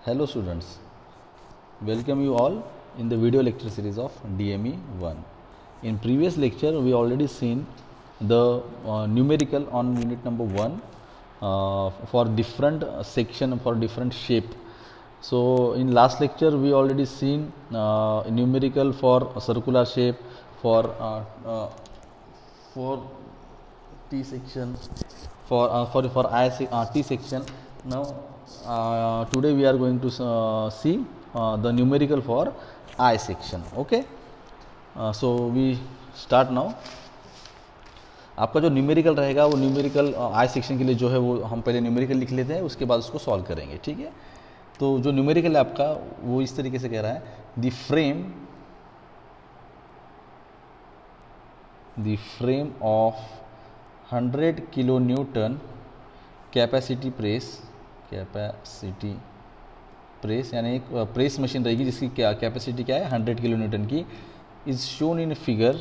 Hello students, welcome you all in the video lecture series of DME 1. In previous lecture we already seen the numerical on unit number 1 for different section for different shape. So in last lecture we already seen numerical for circular shape, for T section, for T section. Now today we are going to see the numerical for I section. Okay, so we start now. आपका जो numerical रहेगा वो numerical I section के लिए जो है वो हम पहले न्यूमेरिकल लिख लेते हैं, उसके बाद उसको सॉल्व करेंगे. ठीक है, तो जो न्यूमेरिकल है आपका वो इस तरीके से कह रहा है, the frame of 100 kilo Newton capacity press यानी एक प्रेस मशीन रहेगी जिसकी क्या कैपेसिटी क्या है 100 किलो न्यूटन की, is shown in figure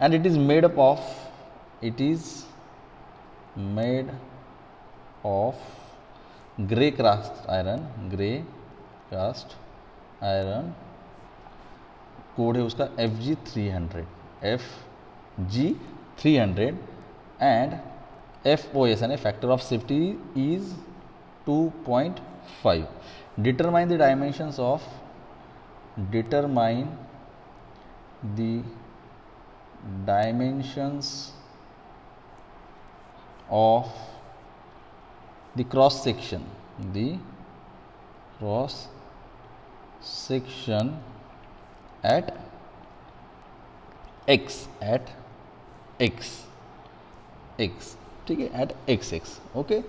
and it is made of grey cast iron, code है उसका FG300 एंड FOS यानी factor of safety is 2.5. determine the dimensions of the cross section at x. ठीक है, eight x. Okay,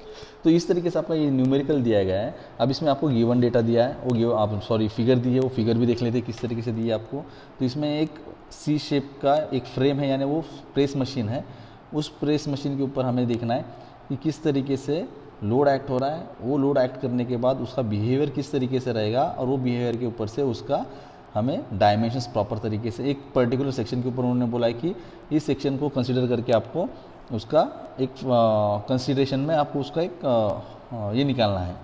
तो इस तरीके से आपका ये न्यूमेरिकल दिया गया है. अब इसमें आपको गिवन डेटा दिया है, वो फिगर दी है, वो फिगर भी देख लेते हैं किस तरीके से दी है आपको. तो इसमें एक सी शेप का एक फ्रेम है, यानी वो प्रेस मशीन है. उस प्रेस मशीन के ऊपर हमें देखना है कि किस तरीके से लोड एक्ट हो रहा है. वो लोड एक्ट करने के बाद उसका बिहेवियर किस तरीके से रहेगा, और वो बिहेवियर के ऊपर से उसका हमें डायमेंशंस प्रॉपर तरीके से एक पर्टिकुलर सेक्शन के ऊपर उन्होंने बोला है कि इस सेक्शन को कंसिडर करके आपको उसका एक कंसिडरेशन में आपको उसका एक ये निकालना है,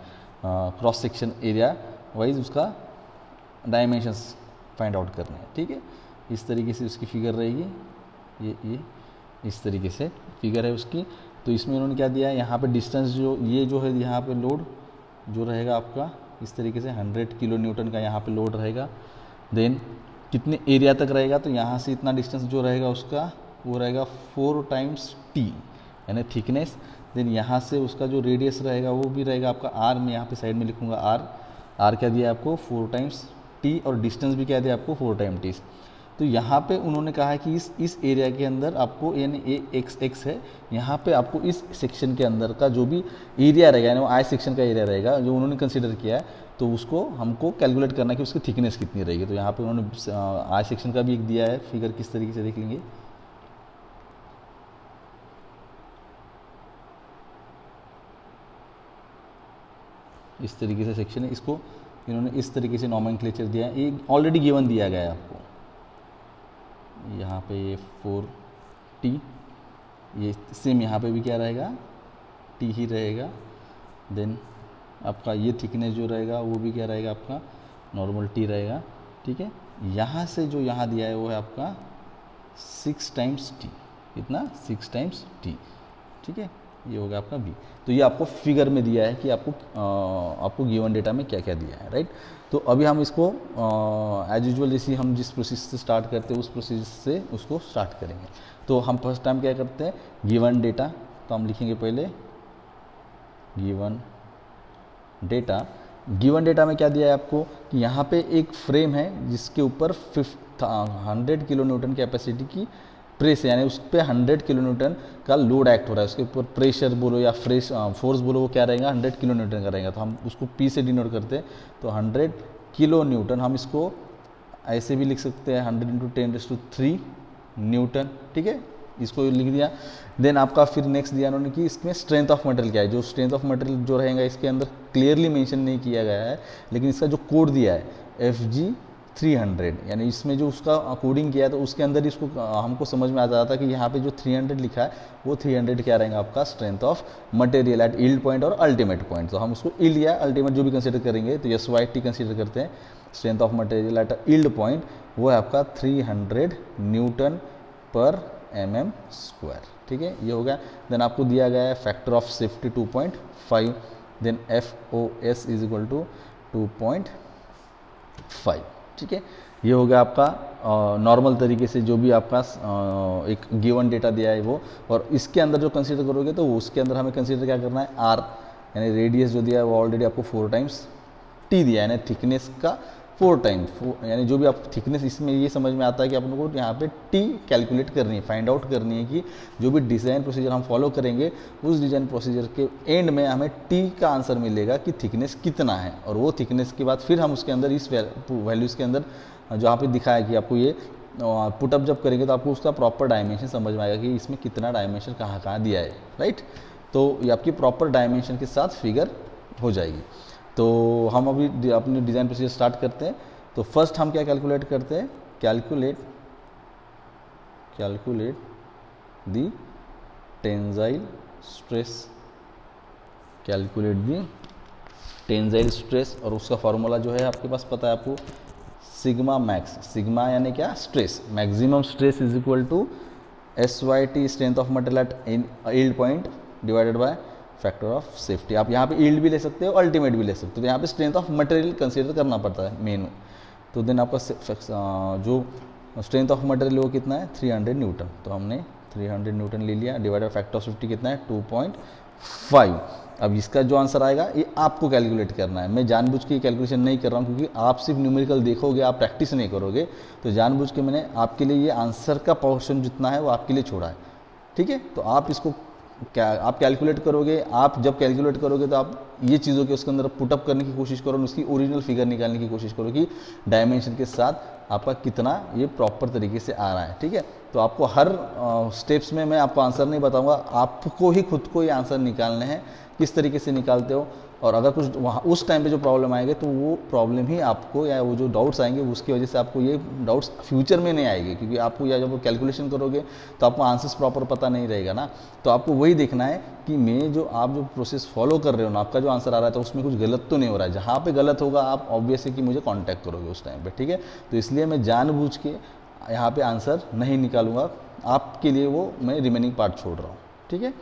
क्रॉस सेक्शन एरिया वाइज उसका डायमेंशंस फाइंड आउट करने हैं. ठीक है, इस तरीके से उसकी फिगर रहेगी. ये इस तरीके से फिगर है उसकी. तो इसमें उन्होंने क्या दिया है, यहाँ पे डिस्टेंस जो है यहाँ पे लोड जो रहेगा आपका इस तरीके से 100 किलो न्यूटन का यहाँ पे लोड रहेगा. देन कितने एरिया तक रहेगा, तो यहाँ से इतना डिस्टेंस जो रहेगा उसका वो रहेगा 4 टाइम्स टी यानी थिकनेस. देन यहाँ से उसका जो रेडियस रहेगा वो भी रहेगा आपका आर. में यहाँ पे साइड में लिखूँगा आर क्या दिया आपको 4 टाइम्स टी, और डिस्टेंस भी क्या दिया आपको 4 टाइम टी. तो यहाँ पे उन्होंने कहा है कि इस एरिया के अंदर आपको यानी एक्स है, यहाँ पे आपको इस सेक्शन के अंदर का जो भी एरिया रहेगा यानी वो आई सेक्शन का एरिया रहेगा जो उन्होंने कंसिडर किया है, तो उसको हमको कैलकुलेट करना है कि उसकी थिकनेस कितनी रहेगी. तो यहाँ पे उन्होंने आई सेक्शन का भी एक दिया है फिगर, किस तरीके से देख लेंगे. इस तरीके से सेक्शन है, इसको इन्होंने इस तरीके से नॉमेनक्लेचर दिया है. ये ऑलरेडी गिवन दिया गया है आपको. यहाँ पे ये 4T, ये सेम यहाँ पे भी क्या रहेगा T ही रहेगा. देन आपका ये थिकनेस जो रहेगा वो भी क्या रहेगा आपका नॉर्मल T रहेगा. ठीक है, यहाँ से जो यहाँ दिया है वो है आपका 6 टाइम्स T. कितना 6 टाइम्स T. ठीक है, ये होगा आपका B. तो ये आपको फिगर में दिया है कि आपको गिवन डेटा में क्या क्या दिया है. राइट, तो अभी हम इसको एज यूजुअल जैसे हम जिस प्रोसेस से स्टार्ट करते हैं उस प्रोसेस से उसको स्टार्ट करेंगे. तो हम फर्स्ट टाइम क्या करते हैं, गिवन डेटा. तो हम लिखेंगे पहले गिवन डेटा में क्या दिया है आपको कि यहाँ पे एक फ्रेम है जिसके ऊपर 100 किलो न्यूटन कैपेसिटी की प्रेस है, यानी उस पर 100 किलो न्यूटन का लोड एक्ट हो रहा है. उसके ऊपर प्रेशर बोलो या फोर्स बोलो, वो क्या रहेगा 100 किलो न्यूटन का रहेगा. तो हम उसको P से डिनोट करते हैं. तो 100 किलो न्यूटन हम इसको ऐसे भी लिख सकते हैं 100 × 10³ न्यूटन. ठीक है, इसको लिख दिया. देन आपका फिर नेक्स्ट दिया उन्होंने कि इसमें स्ट्रेंथ ऑफ मटेरियल क्या है. जो स्ट्रेंथ ऑफ मटेरियल जो रहेगा इसके अंदर क्लियरली मेंशन नहीं किया गया है, लेकिन इसका जो कोड दिया है 300, यानी इसमें जो उसका कोडिंग किया है तो उसके अंदर इसको हमको समझ में आ जाता है कि यहाँ पे जो 300 लिखा है वो 300 क्या रहेगा आपका strength of material at yield point और अल्टीमेट पॉइंट। तो हम उसको यील्ड या अल्टीमेट जो भी कंसीडर करेंगे तो SYT कंसीडर करते हैं। Strength of material at yield point वो है आपका 300 न्यूटन पर mm²। ठीक है, ये हो गया। देन आपको दिया गया है factor of safety 2.5, then FOS is equal to 2.5। ठीक है, ये हो गया आपका नॉर्मल तरीके से जो भी आपका एक गिवन डेटा दिया है वो। और इसके अंदर जो कंसीडर करोगे तो उसके अंदर हमें कंसीडर क्या करना है, R यानी रेडियस जो दिया है वो ऑलरेडी आपको 4 टाइम्स T दिया है, यानी थिकनेस का 4 टाइम्स, यानी जो भी आप थिकनेस, इसमें ये समझ में आता है कि अपन को यहाँ पे T कैलकुलेट करनी है, फाइंड आउट करनी है कि जो भी डिज़ाइन प्रोसीजर हम फॉलो करेंगे उस डिज़ाइन प्रोसीजर के एंड में हमें T का आंसर मिलेगा कि थिकनेस कितना है। और वो थिकनेस के बाद फिर हम उसके अंदर इस वैल्यूज़ के अंदर जो यहाँ पे दिखाया कि आपको ये पुटअप जब करेंगे तो आपको उसका प्रॉपर डायमेंशन समझ में आएगा कि इसमें कितना डायमेंशन कहाँ कहाँ दिया है, राइट। तो ये आपकी प्रॉपर डायमेंशन के साथ फिगर हो जाएगी। तो हम अभी अपनी डिज़ाइन प्रोसीजर स्टार्ट करते हैं। तो फर्स्ट हम क्या कैलकुलेट करते हैं, calculate the tensile stress, calculate the tensile stress. और उसका फॉर्मूला जो है आपके पास पता है आपको, सिग्मा मैक्स, सिग्मा यानी क्या, stress, maximum stress is equal to SYT strength of material at yield point divided by factor of safety. आप यहाँ पे यील्ड भी ले सकते हो, अल्टीमेट भी ले सकते हो। तो यहाँ पे स्ट्रेंथ ऑफ मटेरियल कंसीडर करना पड़ता है मेन। तो देन आपका जो स्ट्रेंथ ऑफ मटेरियल वो कितना है, 300 न्यूटन। तो हमने 300 न्यूटन ले लिया, डिवाइडेड फैक्टर ऑफ सेफ्टी कितना है, 2.5। अब इसका जो आंसर आएगा ये आपको कैलकुलेट करना है। मैं जानबूझ के कैलकुलेशन नहीं कर रहा हूँ क्योंकि आप सिर्फ न्यूमेरिकल देखोगे, आप प्रैक्टिस नहीं करोगे। तो जानबूझ के मैंने आपके लिए ये आंसर का पोर्शन जितना है वो आपके लिए छोड़ा है। ठीक है, तो आप इसको आप कैलकुलेट करोगे। आप जब कैलकुलेट करोगे तो आप ये चीज़ों के उसके अंदर पुटअप करने की कोशिश करो, उसकी ओरिजिनल फिगर निकालने की कोशिश करो कि डायमेंशन के साथ आपका कितना ये प्रॉपर तरीके से आ रहा है। ठीक है, तो आपको हर स्टेप्स में मैं आपको आंसर नहीं बताऊंगा, आपको ही खुद को ये आंसर निकालने हैं, किस तरीके से निकालते हो। और अगर कुछ वहाँ उस टाइम पे जो प्रॉब्लम आएगी तो वो प्रॉब्लम ही आपको, या वो जो डाउट्स आएंगे उसकी वजह से आपको ये डाउट्स फ्यूचर में नहीं आएगी, क्योंकि आपको या जब कैलकुलेशन करोगे तो आपको आंसर्स प्रॉपर पता नहीं रहेगा ना। तो आपको वही देखना है कि मैं जो आप जो प्रोसेस फॉलो कर रहे हो ना, आपका जो आंसर आ रहा है तो उसमें कुछ गलत तो नहीं हो रहा है। जहाँ पर गलत होगा आप ऑब्वियसली कि मुझे कॉन्टैक्ट करोगे उस टाइम पर। ठीक है, तो इसलिए मैं जानबूझ के यहाँ पर आंसर नहीं निकालूंगा, आपके लिए वो मैं रिमेनिंग पार्ट छोड़ रहा हूँ। ठीक है,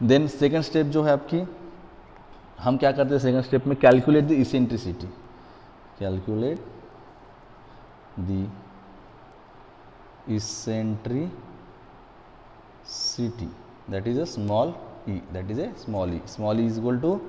देन सेकेंड स्टेप जो है आपकी, हम क्या करते हैं सेकंड स्टेप में, calculate the eccentricity, calculate the eccentricity, that is a small e, that is a small e. Small e is equal to,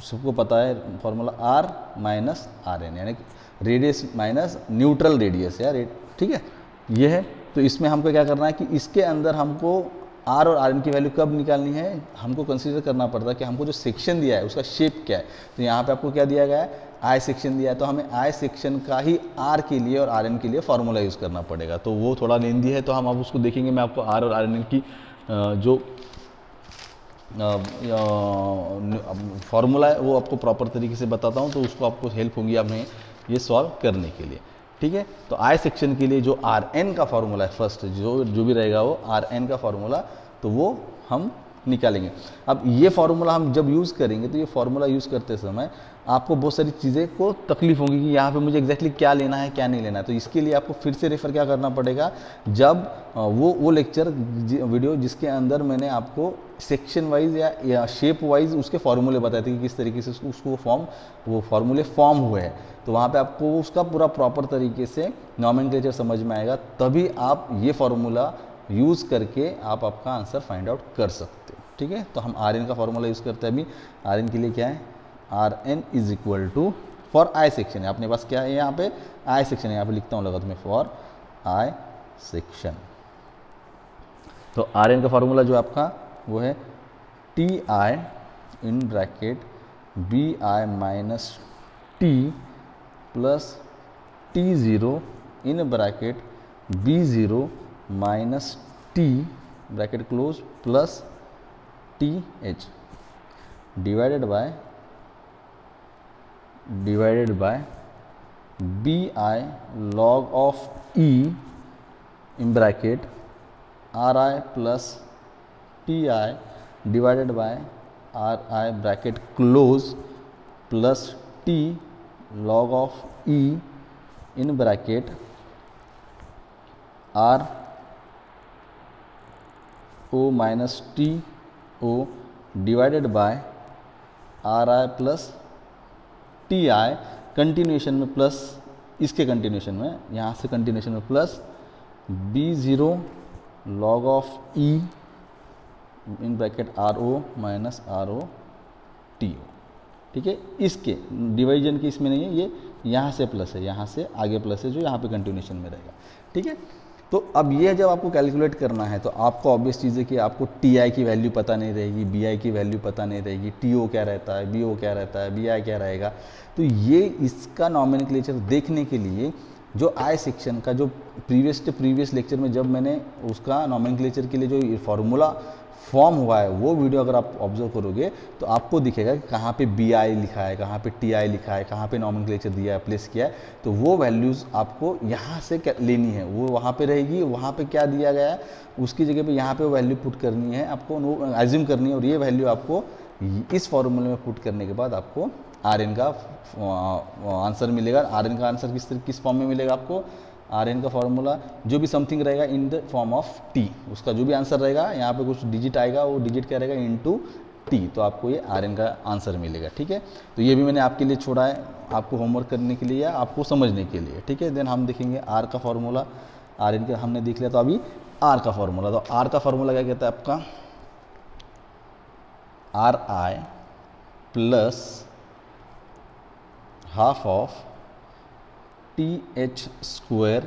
सबको पता है फॉर्मूला, R माइनस RN, यानी रेडियस माइनस न्यूट्रल रेडियस या ठीक है, ये है। तो इसमें हमको क्या करना है कि इसके अंदर हमको R और RN की वैल्यू कब निकालनी है, हमको कंसीडर करना पड़ता है कि हमको जो सेक्शन दिया है उसका शेप क्या है। तो यहाँ पे आपको क्या दिया गया है, I सेक्शन दिया है, तो हमें I सेक्शन का ही R के लिए और RN के लिए फार्मूला यूज़ करना पड़ेगा। तो वो थोड़ा लेंदी है, तो हम अब उसको देखेंगे। मैं आपको R और RN की जो फार्मूला है वो आपको प्रॉपर तरीके से बताता हूँ, तो उसको आपको हेल्प होगी हमें ये सॉल्व करने के लिए। ठीक है, तो I सेक्शन के लिए जो RN का फार्मूला है, फर्स्ट जो भी रहेगा वो RN का फार्मूला, तो वो हम निकालेंगे। अब ये फार्मूला हम जब यूज़ करेंगे तो ये फार्मूला यूज़ करते समय आपको बहुत सारी चीज़ें को तकलीफ होगी कि यहाँ पे मुझे एग्जैक्टली क्या लेना है क्या नहीं लेना है। तो इसके लिए आपको फिर से रेफ़र क्या करना पड़ेगा, जब वो लेक्चर वीडियो जिसके अंदर मैंने आपको सेक्शन वाइज या शेप वाइज उसके फार्मूले बताए थे कि किस तरीके से उसको वो फार्मूले फॉर्म हुए हैं। तो वहाँ पे आपको उसका पूरा प्रॉपर तरीके से नॉमेनक्लेचर समझ में आएगा, तभी आप ये फार्मूला यूज़ करके आप आपका आंसर फाइंड आउट कर सकते हो। ठीक है, तो हम RN का फार्मूला यूज़ करते हैं। अभी RN के लिए क्या है, RN is equal to, for I section है, अपने पास क्या है यहाँ पे I सेक्शन है, यहाँ पे लिखता हूँ लगा तुम्हें, फॉर I सेक्शन। तो RN का फार्मूला जो आपका वो है TI in bracket BI minus T plus T0 in bracket B0 minus T bracket close plus TH divided by b i log of e in bracket r i plus p i divided by r i bracket close plus t log of e in bracket r o minus t o divided by r i plus t i continuation में plus इसके continuation में यहाँ से continuation में plus b0 log of e in bracket r o minus r o t o. ठीक है, इसके division की इसमें नहीं है, ये यहाँ से प्लस है, यहाँ से आगे प्लस है जो यहाँ पे कंटिन्यूएशन में रहेगा। ठीक है, तो अब ये जब आपको कैलकुलेट करना है तो आपको ऑब्वियस चीज़ है कि आपको टी आई की वैल्यू पता नहीं रहेगी, बी आई की वैल्यू पता नहीं रहेगी, टी ओ क्या रहता है, बी ओ क्या रहता है, बी आई क्या रहेगा। तो ये इसका नॉमेनक्लेचर देखने के लिए जो आई सेक्शन का जो प्रीवियस लेक्चर में जब मैंने उसका नॉमेनक्लेचर के लिए जो फॉर्मूला फॉर्म हुआ है वो वीडियो अगर आप ऑब्जर्व करोगे तो आपको दिखेगा कि कहाँ पे बी आई लिखा है, कहाँ पे टी आई लिखा है, कहाँ पे नॉमेनक्लेचर दिया है, प्लेस किया है। तो वो वैल्यूज़ आपको यहाँ से लेनी है, वो वहाँ पे रहेगी, वहाँ पे क्या दिया गया है उसकी जगह पे यहाँ पे वो वैल्यू पुट करनी है, आपको एज्यूम करनी है, और ये वैल्यू आपको इस फॉर्मूले में पुट करने के बाद आपको आर एन का आंसर मिलेगा। आर एन का आंसर किस फॉर्म में मिलेगा आपको, आर एन का फॉर्मूला जो भी समथिंग रहेगा in the form of T, उसका जो भी आंसर रहेगा यहाँ पे कुछ डिजिट आएगा, वो डिजिट क्या रहेगा इनटू टी, तो आपको ये आर एन का आंसर मिलेगा। ठीक है, तो ये भी मैंने आपके लिए छोड़ा है, आपको होमवर्क करने के लिए या आपको समझने के लिए। ठीक है, देन हम देखेंगे आर का फॉर्मूला, आर एन का हमने देख लिया, तो अभी आर का फॉर्मूला। तो आर का फॉर्मूला क्या कहता है आपका, r i plus half of t h square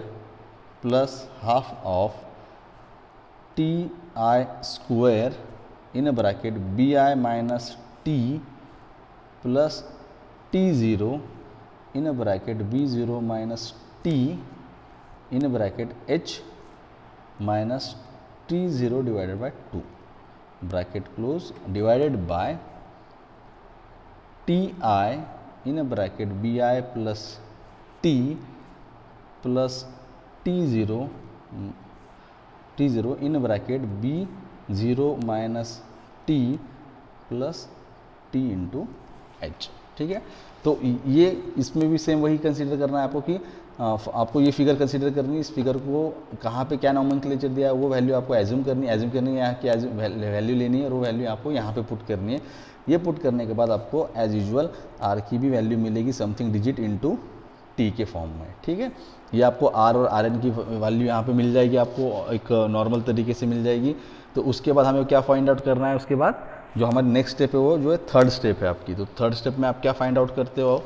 plus half of t i square in bracket b i minus t plus t zero in bracket b zero minus t in bracket h minus t zero divided by 2 bracket close divided by t i in bracket b i plus t plus t zero in bracket b zero minus t plus t into h. ठीक है, तो ये इसमें भी same वही consider करना है आपको कि आपको ये फिगर कंसीडर करनी है, इस फिगर को कहाँ पे क्या नॉमेनक्लेचर दिया है वो वैल्यू आपको एज्यूम करनी है, यहाँ की वैल्यू लेनी है और वो वैल्यू आपको यहाँ पे पुट करनी है। ये पुट करने के बाद आपको एज यूजुअल आर की भी वैल्यू मिलेगी समथिंग डिजिट इनटू टी के फॉर्म में। ठीक है, ये आपको आर और आर एन की वैल्यू यहाँ पे मिल जाएगी, आपको एक नॉर्मल तरीके से मिल जाएगी। तो उसके बाद हमें क्या फाइंड आउट करना है, उसके बाद जो हमारी नेक्स्ट स्टेप है वो जो है थर्ड स्टेप है आपकी। तो थर्ड स्टेप में आप क्या फाइंड आउट करते हो,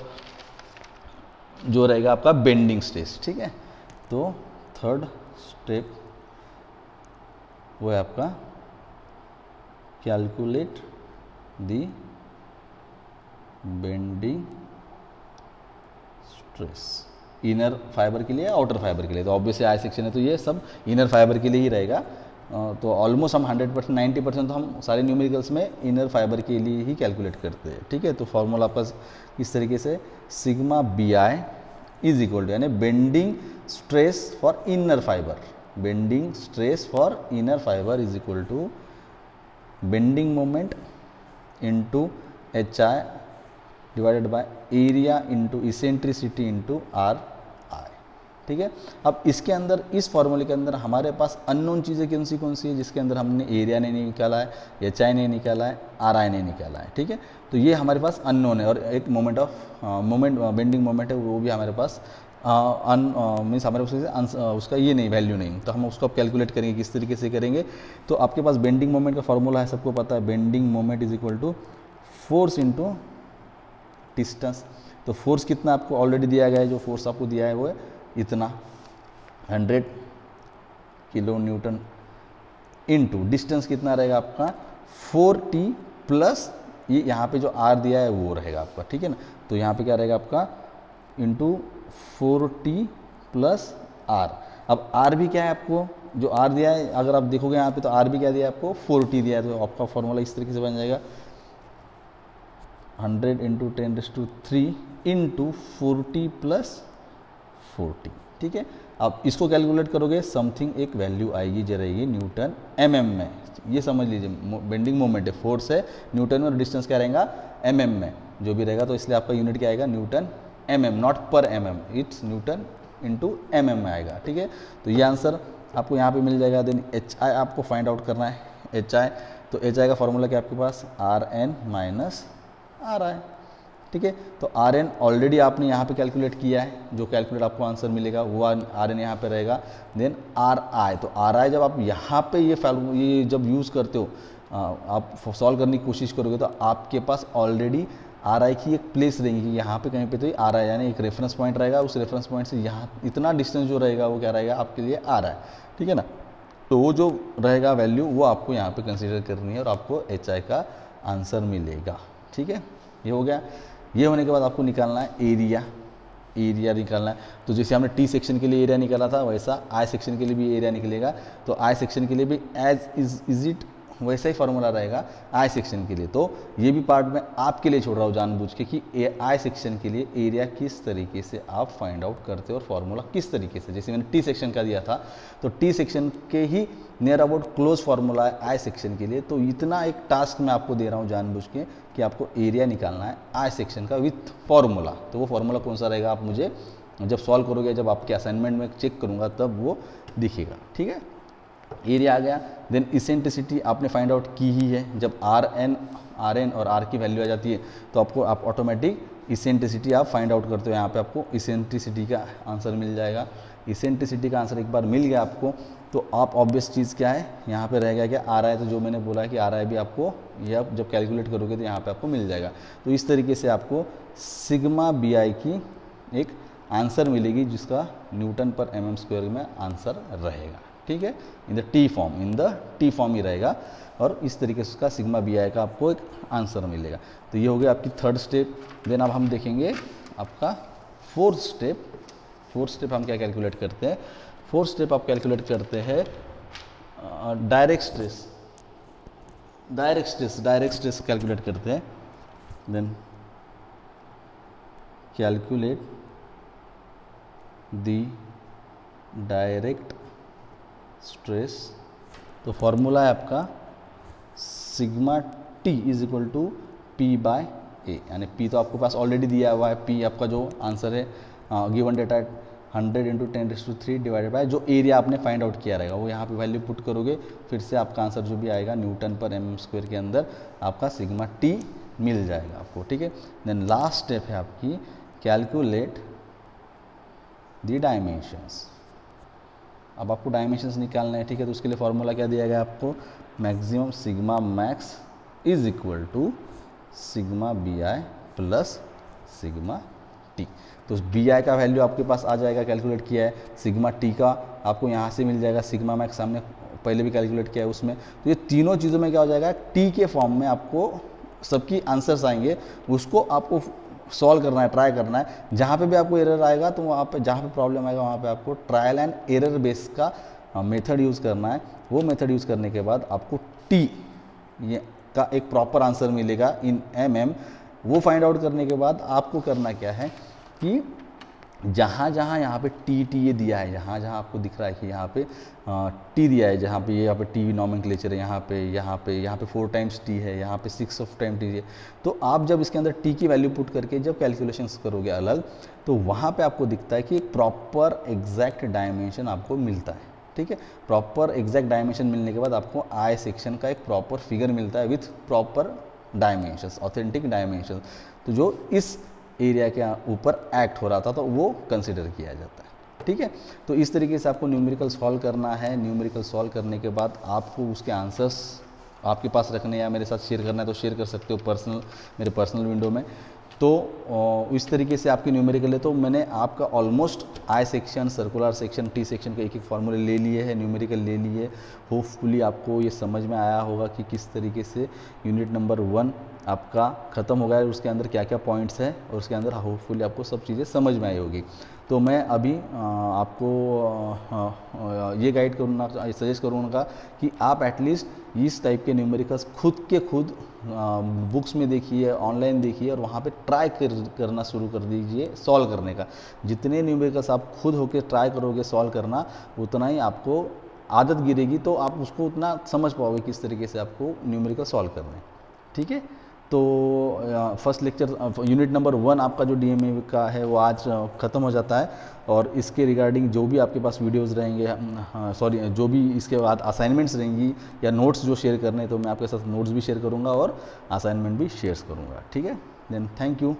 जो रहेगा आपका बेंडिंग स्ट्रेस। ठीक है, तो थर्ड स्टेप वो है आपका calculate the bending stress inner fibre के लिए आउटर फाइबर के लिए। तो ऑब्वियसली आई सेक्शन है तो ये सब इनर फाइबर के लिए ही रहेगा। तो ऑलमोस्ट हम 100% 90% तो हम सारे न्यूमेरिकल्स में इनर फाइबर के लिए ही कैलकुलेट करते हैं। ठीक है, तो फॉर्मूला आपका इस तरीके से sigma b i is equal to यानी bending stress for inner fibre, bending stress for inner fibre is equal to bending moment into h i divided by area into eccentricity into r i. ठीक है, अब इसके अंदर इस फॉर्मूले के अंदर हमारे पास अननोन चीज़ें कौन सी है, जिसके अंदर हमने एरिया नहीं निकाला है, एच आई नहीं निकाला है, आर आई नहीं निकाला है। ठीक है, तो ये हमारे पास अननोन है और एक मोमेंट बेंडिंग मोमेंट है वो भी हमारे पास मीन्स हमारे पास उसका ये नहीं वैल्यू नहीं, तो हम उसको कैलकुलेट करेंगे किस तरीके से करेंगे। तो आपके पास बेंडिंग मोमेंट का फॉर्मूला है, सबको पता है, bending moment is equal to force into distance. तो फोर्स कितना आपको ऑलरेडी दिया गया है, जो फोर्स आपको दिया है वो है इतना 100 किलो न्यूटन इंटू डिस्टेंस कितना रहेगा आपका 4t प्लस ये यहाँ पे जो r दिया है वो रहेगा आपका। ठीक है ना, तो यहाँ पे क्या रहेगा आपका इंटू 4t प्लस r। अब r भी क्या है आपको जो r दिया है, अगर आप देखोगे यहाँ पे तो r भी क्या दिया है आपको 4t दिया है। तो आपका फॉर्मूला इस तरीके से बन जाएगा 100 इंटू 10⁻³ इंटू 4t प्लस 40। ठीक है, अब इसको कैलकुलेट करोगे, समथिंग एक वैल्यू आएगी जो रहेगी न्यूटन mm में। ये समझ लीजिए, बेंडिंग मोमेंट है, फोर्स है न्यूटन में और डिस्टेंस क्या रहेगा mm में जो भी रहेगा, तो इसलिए आपका यूनिट क्या आएगा न्यूटन mm, नॉट पर mm, it's Newton into mm में आएगा। ठीक है, तो ये आंसर आपको यहाँ पे मिल जाएगा। देन एच आई आपको फाइंड आउट करना है, एच आई, तो एच आई का फॉर्मूला क्या आपके पास r n minus r i. ठीक है, तो आर एन ऑलरेडी आपने यहाँ पे कैलकुलेट किया है, जो कैलकुलेट आपको आंसर मिलेगा वो आर एन यहाँ पे रहेगा। देन आर आई, तो आर आई जब आप यहाँ पे ये जब यूज़ करते हो, आप सॉल्व करने की कोशिश करोगे तो आपके पास ऑलरेडी आर आई की एक प्लेस रहेगी कि यहाँ पे कहीं पे तो आर आई, यानी एक रेफरेंस पॉइंट रहेगा, उस रेफरेंस पॉइंट से यहाँ इतना डिस्टेंस जो रहेगा वो क्या रहेगा आपके लिए आर आई। ठीक है ना, तो वो जो रहेगा वैल्यू वो आपको यहाँ पे कंसीडर करनी है और आपको एच आई का आंसर मिलेगा। ठीक है, ये हो गया। ये होने के बाद आपको निकालना है एरिया, एरिया निकालना है। तो जैसे हमने टी सेक्शन के लिए एरिया निकाला था वैसा आई सेक्शन के लिए भी एरिया निकलेगा। तो आई सेक्शन के लिए भी एज इज इट वैसा ही फॉर्मूला रहेगा आई सेक्शन के लिए। तो ये भी पार्ट में आपके लिए छोड़ रहा हूँ जानबूझ के कि आई सेक्शन के लिए एरिया किस तरीके से आप फाइंड आउट करते हो और फॉर्मूला किस तरीके से, जैसे मैंने टी सेक्शन का दिया था तो टी सेक्शन के ही नियर अबाउट क्लोज फार्मूला है आई सेक्शन के लिए। तो इतना एक टास्क मैं आपको दे रहा हूँ जानबूझ के कि आपको एरिया निकालना है आई सेक्शन का विथ फॉर्मूला। तो वो फॉर्मूला कौन सा रहेगा आप मुझे जब सॉल्व करोगे, जब आपके असाइनमेंट में चेक करूँगा तब वो दिखेगा। ठीक है, एरिया आ गया। देन इसेंट्रिसिटी आपने फाइंड आउट की ही है, जब आर एन और आर की वैल्यू आ जाती है तो आपको आप ऑटोमेटिक इसेंट्रिसिटी आप फाइंड आउट करते हो। यहाँ पे आपको इसेंट्रिसिटी का आंसर मिल जाएगा। इसेंट्रिसिटी का आंसर एक बार मिल गया आपको तो आप ऑब्वियस चीज़ क्या है यहाँ पे रहेगा क्या आर आई, तो जो मैंने बोला कि आर आई भी आपको ये आप जब कैलकुलेट करोगे तो यहाँ पे आपको मिल जाएगा। तो इस तरीके से आपको सिग्मा बी आई की एक आंसर मिलेगी जिसका न्यूटन पर mm स्क्वायर में आंसर रहेगा। ठीक है, इन द टी फॉर्म ही रहेगा और इस तरीके से उसका सिग्मा बी आई का आपको एक आंसर मिलेगा। तो ये हो गया आपकी थर्ड स्टेप। देन अब हम देखेंगे आपका फोर्थ स्टेप। फोर्थ स्टेप हम क्या कैलकुलेट करते हैं, फोर्थ स्टेप आप कैलकुलेट करते हैं डायरेक्ट स्ट्रेस कैलकुलेट करते हैं। Then calculate the direct stress, तो फॉर्मूला है आपका sigma t is equal to p by a, यानी पी तो आपके पास ऑलरेडी दिया हुआ है, पी आपका जो आंसर है given data 100 into 10⁻³ divided by जो एरिया आपने फाइंड आउट किया रहेगा वो यहाँ पे वैल्यू पुट करोगे, फिर से आपका आंसर जो भी आएगा न्यूटन पर mm स्क्वायर के अंदर आपका सिग्मा टी मिल जाएगा आपको। ठीक है, देन लास्ट स्टेप है आपकी कैलकुलेट द डायमेंशंस। अब आपको डायमेंशंस निकालना है। ठीक है, तो उसके लिए फॉर्मूला क्या दिया गया आपको, maximum sigma max is equal to sigma b i plus sigma t. तो बी आई का वैल्यू आपके पास आ जाएगा, कैलकुलेट किया है। सिग्मा टी का आपको यहाँ से मिल जाएगा, सिग्मा मैक्स हमने पहले भी कैलकुलेट किया है उसमें। तो ये तीनों चीज़ों में क्या हो जाएगा, टी के फॉर्म में आपको सबकी आंसर्स आएंगे, उसको आपको सॉल्व करना है, ट्राई करना है। जहाँ पे भी आपको एरर आएगा तो वहाँ पे जहाँ पे प्रॉब्लम आएगा वहाँ पे आपको ट्रायल एंड एरर बेस का मेथड यूज़ करना है। वो मेथड यूज़ करने के बाद आपको टी ये का एक प्रॉपर आंसर मिलेगा इन mm। वो फाइंड आउट करने के बाद आपको करना क्या है कि जहाँ जहाँ यहाँ पे टी ये दिया है, जहाँ जहाँ आपको दिख रहा है कि यहाँ पे टी दिया है, जहाँ पे यहाँ पे टी नॉमेनक्लेचर है, यहाँ पे 4 टाइम्स टी है, यहाँ पे 6 ऑफ टाइम टी है। तो आप जब इसके अंदर टी की वैल्यू पुट करके जब कैलकुलेशंस करोगे अलग, तो वहाँ पे आपको दिखता है कि एक प्रॉपर एग्जैक्ट डायमेंशन आपको मिलता है। ठीक है, प्रॉपर एग्जैक्ट डायमेंशन मिलने के बाद आपको आई सेक्शन का एक प्रॉपर फिगर मिलता है with proper dimensions, authentic dimension. तो जो इस एरिया के ऊपर एक्ट हो रहा था तो वो कंसिडर किया जाता है। ठीक है, तो इस तरीके से आपको न्यूमेरिकल सॉल्व करना है। न्यूमेरिकल सॉल्व करने के बाद आपको उसके आंसर्स आपके पास रखने या मेरे साथ शेयर करना है तो शेयर कर सकते हो मेरे पर्सनल विंडो में। तो इस तरीके से आपकी न्यूमेरिकल है। तो मैंने आपका almost I section, circular section, T section के एक फॉर्मूले ले लिए हैं, न्यूमेरिकल ले लिए। होपफुली आपको ये समझ में आया होगा कि किस तरीके से यूनिट नंबर 1 आपका ख़त्म हो गया है, उसके अंदर क्या क्या पॉइंट्स है और उसके अंदर होपफुली आपको सब चीज़ें समझ में आई होगी। तो मैं अभी आपको ये गाइड करूँगा, सजेस्ट करूँगा कि आप एटलीस्ट इस टाइप के न्यूमेरिकल्स खुद बुक्स में देखिए, ऑनलाइन देखिए और वहाँ पे ट्राई करना शुरू कर दीजिए सॉल्व करने का। जितने न्यूमेरिकल्स आप खुद होके ट्राई करोगे सॉल्व करना, उतना ही आपको आदत गिरेगी, तो आप उसको उतना समझ पाओगे किस तरीके से आपको न्यूमेरिकल सॉल्व करने। ठीक है, तो फर्स्ट लेक्चर यूनिट नंबर 1 आपका जो डीएमए का है वो आज ख़त्म हो जाता है। और इसके रिगार्डिंग जो भी आपके पास वीडियोस रहेंगे, सॉरी जो भी इसके बाद असाइनमेंट्स रहेंगी या नोट्स जो शेयर करने, तो मैं आपके साथ नोट्स भी शेयर करूंगा और असाइनमेंट भी शेयर करूंगा। ठीक है, देन थैंक यू।